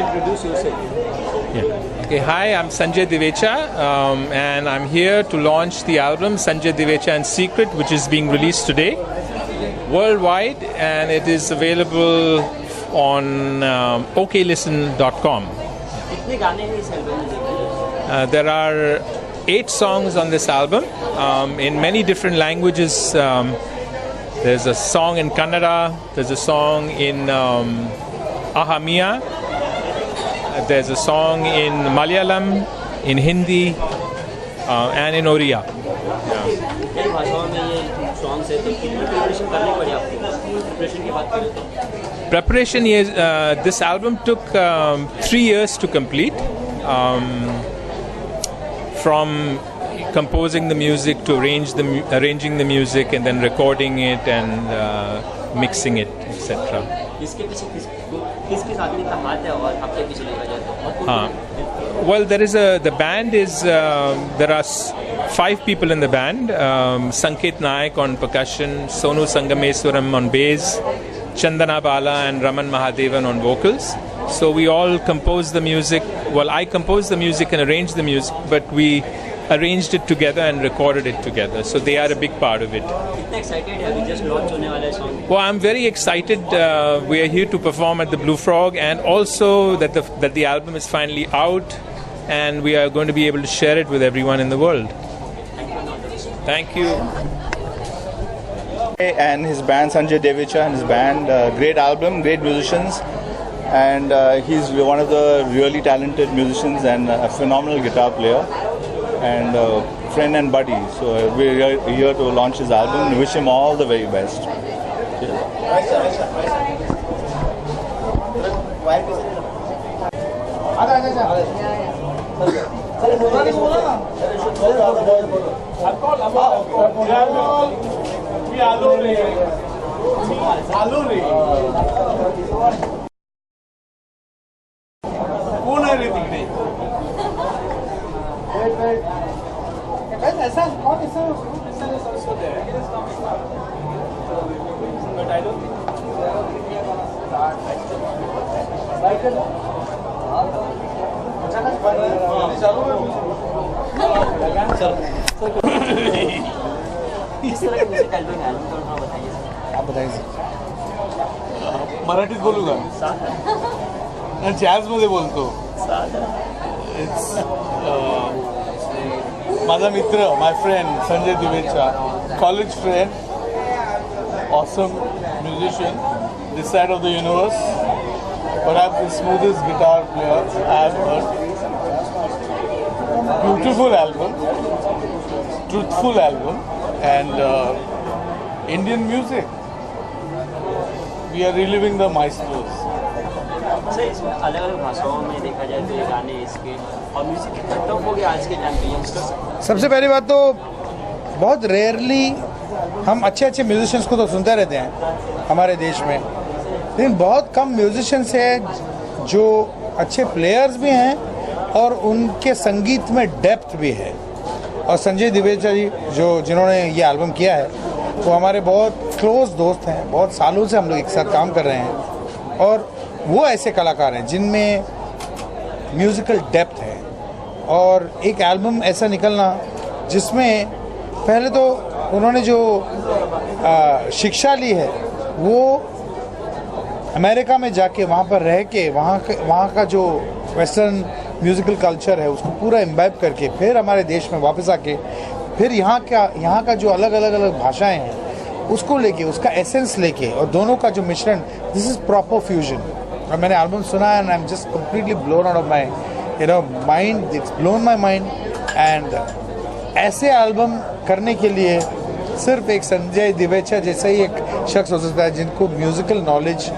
introduce yourself. Yeah. Okay, hi, I'm Sanjay Divecha, and I'm here to launch the album Sanjay Divecha and Secret, which is being released today worldwide, and it is available on oklisten.com. There are 8 songs on this album in many different languages. There's a song in Kannada, there's a song in Ahamiya, there's a song in Malayalam, in Hindi, and in Oriya. Preparation is this album took 3 years to complete, from composing the music to arranging the music and then recording it and mixing it, etc. Well, the band is there are 5 people in the band. Sanket Naik on percussion, Sonu Sangameswaram on bass, Chandana Bala and Raman Mahadevan on vocals. So we all compose the music. Well, I composed the music and arranged the music, but we arranged it together and recorded it together. So they are a big part of it. Well, I'm very excited. We are here to perform at the Blue Frog, and also that the album is finally out, and we are going to be able to share it with everyone in the world. Thank you. And his band, Sanjay Divecha and his band, great album, great musicians, and he's one of the really talented musicians and a phenomenal guitar player, and friend and buddy. So we're here to launch his album and wish him all the very best. आप बताइए मराठीत बोलू का jazz मध्ये बोलतो माझा मित्र my friend Sanjay Divecha college friend awesome musician this side of the universe, perhaps the smoothest guitar player I have heard. Beautiful album, truthful album, and Indian music. We are reliving the maestros. इसमें अलग-अलग भाषाओं में देखा जाए तो ये गाने इसके और म्यूजिक कितना टफ हो गया आज के टाइम पे यंगस्टर्स। सबसे पहली बात तो बहुत रेयरली हम अच्छे म्यूजिशियंस को तो सुनते रहते हैं हमारे देश में, लेकिन बहुत कम म्यूजिशियंस हैं जो अच्छे प्लेयर्स भी हैं और उनके संगीत में डेप्थ भी है। और संजय दिवेचा जी जिन्होंने ये एल्बम किया है वो हमारे बहुत क्लोज दोस्त हैं, बहुत सालों से हम लोग एक साथ काम कर रहे हैं, और वो ऐसे कलाकार हैं जिनमें म्यूज़िकल डेप्थ है। और एक एल्बम ऐसा निकलना जिसमें पहले तो उन्होंने जो शिक्षा ली है वो अमेरिका में जाके वहाँ पर रह के वहाँ का जो वेस्टर्न म्यूज़िकल कल्चर है उसको पूरा इम्बाइब करके फिर हमारे देश में वापस आके फिर यहाँ का जो अलग भाषाएं हैं उसको लेके उसका एसेंस लेके और दोनों का जो मिश्रण, दिस इज़ प्रॉपर फ्यूजन। और मैंने एल्बम सुना है and I am just completely blown out of my mind, it's blown my mind. And ऐसे एल्बम करने के लिए सिर्फ एक संजय दिवेचा जैसा ही एक शख्स हो सकता है जिनको musical knowledge,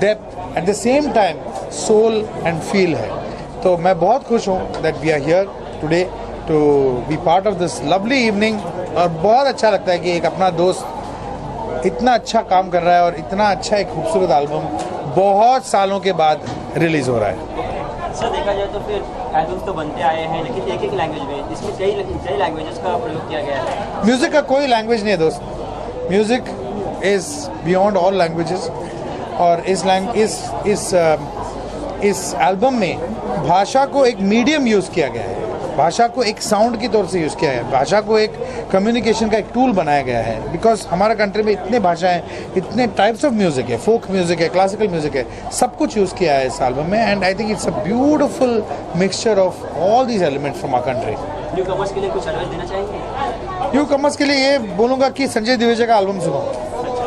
depth, at the same time soul and feel है। तो मैं बहुत खुश हूँ that we are here today to be part of this lovely evening. और बहुत अच्छा लगता है कि एक अपना दोस्त इतना अच्छा काम कर रहा है और इतना अच्छा एक खूबसूरत एल्बम बहुत सालों के बाद रिलीज़ हो रहा है। सर देखा जाए तो फिर एल्बम्स तो बनते आए हैं लेकिन एक लैंग्वेज में, इसमें कई लैंग्वेजेस का प्रयोग किया गया है। म्यूज़िक का कोई लैंग्वेज नहीं है दोस्त, music is beyond all languages. और इस एल्बम में भाषा को एक मीडियम यूज़ किया गया है, भाषा को एक साउंड की तौर से यूज़ किया है, भाषा को एक कम्युनिकेशन का एक टूल बनाया गया है। बिकॉज हमारा कंट्री में इतने भाषाएं, इतने टाइप्स ऑफ म्यूज़िक है, फोक म्यूज़िक है, क्लासिकल म्यूज़िक है, सब कुछ यूज़ किया है इस एल्बम में। And I think it's a beautiful mixture of all these element from our country. Newcomers के लिए कुछ एडवाइस देना चाहेंगे? न्यू कमर्स के लिए ये बोलूँगा कि संजय दिवेजा का एल्बम सुनो।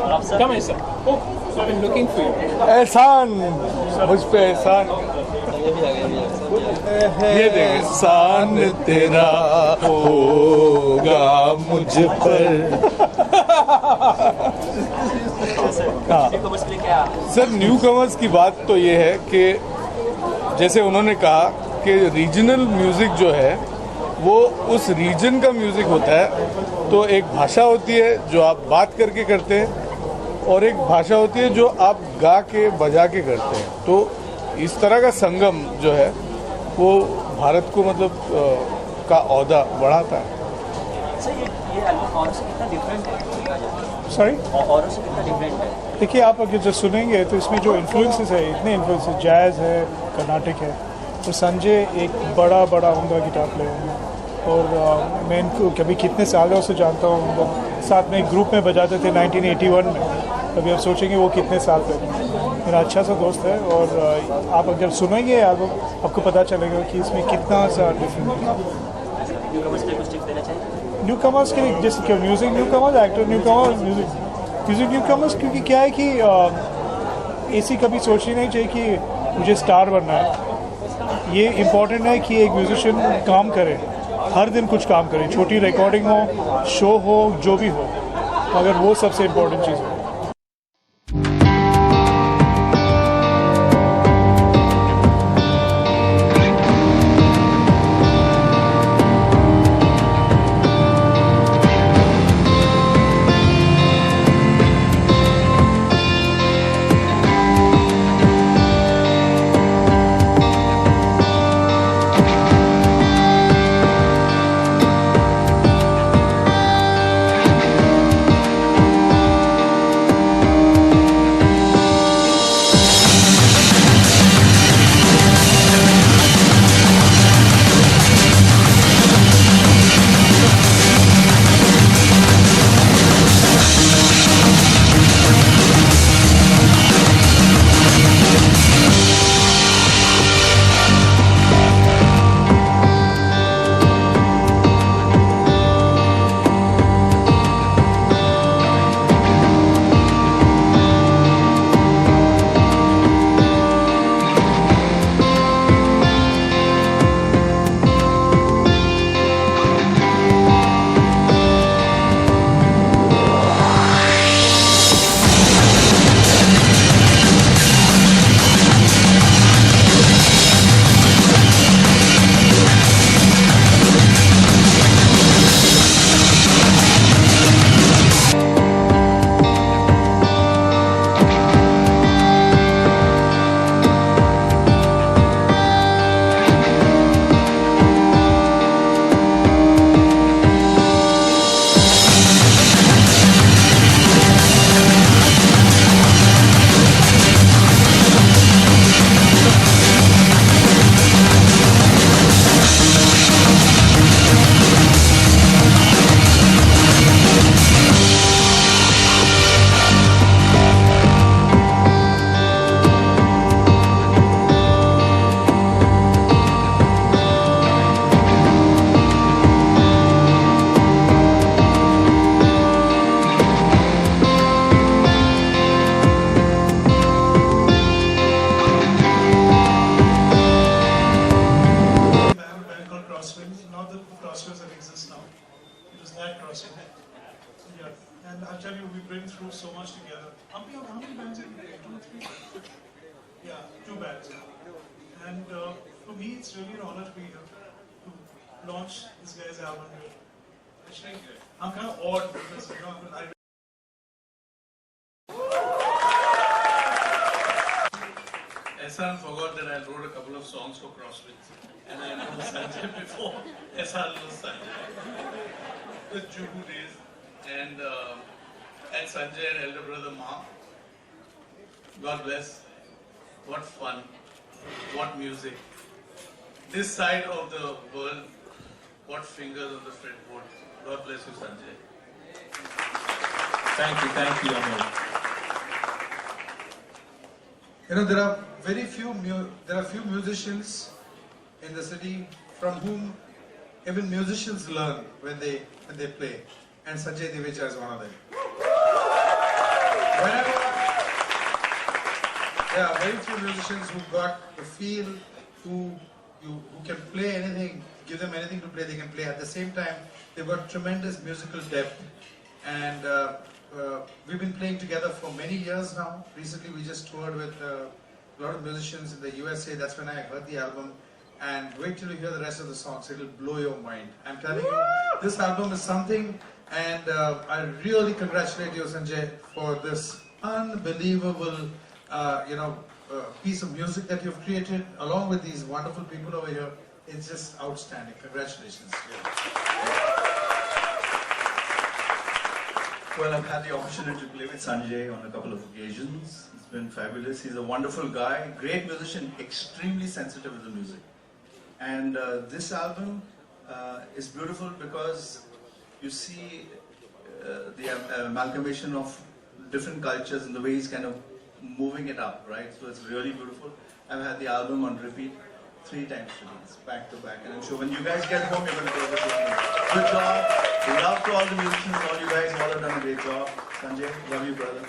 आप sir? Come here, sir. Oh, so I've been looking for you. एहसान मुझ पे एहसान, ये देख एहसान तेरा होगा मुझ पर। न्यू कमर्स के लिए क्या? सर न्यू कमर्स की बात तो ये है कि जैसे उन्होंने कहा कि रीजनल म्यूज़िक जो है वो उस रीजन का म्यूज़िक होता है। तो एक भाषा होती है जो आप बात करके करते हैं और एक भाषा होती है जो आप गा के बजा के करते हैं। तो इस तरह का संगम जो है वो भारत को मतलब का औहदा बढ़ाता है। सर ये एल्बम औरों से कितना डिफरेंट है? सॉरी, औरों से कितना डिफरेंट है? देखिए आप अगर जो सुनेंगे तो इसमें जो इन्फ्लुएंसेस है, इतने इन्फ्लुएंसेस, जैज़ है, कर्नाटिक है, तो संजय एक बड़ा उमदा गिटार प्लेयर है। और मैं इनको कभी कितने सालों से जानता हूँ, हम लोग साथ में एक ग्रुप में बजाते थे 1981 में। अभी आप सोचेंगे वो कितने साल पहले। मेरा अच्छा सा दोस्त है और आप अगर सुनेंगे एल्बम आपको पता चलेगा कि इसमें कितना सा डिफरेंट है। न्यू कमर्स के लिए कुछ टिप्स देना चाहेंगे? न्यू कमर्स के लिए जैसे क्या music new commerce, actor new commerce, music new commerce, क्योंकि क्या है कि ऐसी कभी सोचनी नहीं चाहिए कि मुझे स्टार बनना है। ये इम्पॉर्टेंट है कि एक म्यूजिशियन काम करे, हर दिन कुछ काम करे, छोटी रिकॉर्डिंग हो, शो हो, जो भी हो, मगर वो सबसे इम्पोर्टेंट चीज़ है। And I'll tell you, we've been through so much together. How many bands have you played? 2 or 3? Yeah, 2 bands. And for me, it's really an honor to be here to launch this guy's album here. Actually, I'm kind of awed because Ehsan forgot that I wrote a couple of songs for Crosswinds, and I know Sanjay before Ehsan was Sanjay. The Juhu days, and Sanjay and elder brother Ma. God bless. What fun. what music. This side of the world, what fingers on the fretboard. God bless you, Sanjay. Thank you, Amol. You know, there are very few few musicians in the city from whom even musicians learn when they play, and Sanjay Devecha is one of them. Whenever there are very few musicians who got the feel, who can play anything, give them anything to play, they can play. At the same time, they've got tremendous musical depth, and we've been playing together for many years now. Recently, we just toured with a lot of musicians in the USA. That's when I heard the album. And wait till you hear the rest of the songs. It'll blow your mind. I'm telling you, this album is something. And I really congratulate you, Sanjay, for this unbelievable, piece of music that you've created, along with these wonderful people over here. It's just outstanding. Congratulations. Well, I've had the opportunity to play with Sanjay on a couple of occasions. It's been fabulous. He's a wonderful guy, great musician, extremely sensitive with the music. And this album is beautiful because you see the amalgamation of different cultures and the way he's kind of moving it up, right? So it's really beautiful. I've had the album on repeat 3 times today. It's back to back. And I'm sure when you guys get home, you're going to go over it. Good job. Love to all the musicians, all you guys, all have done a great job. Sanjay, love you, brother.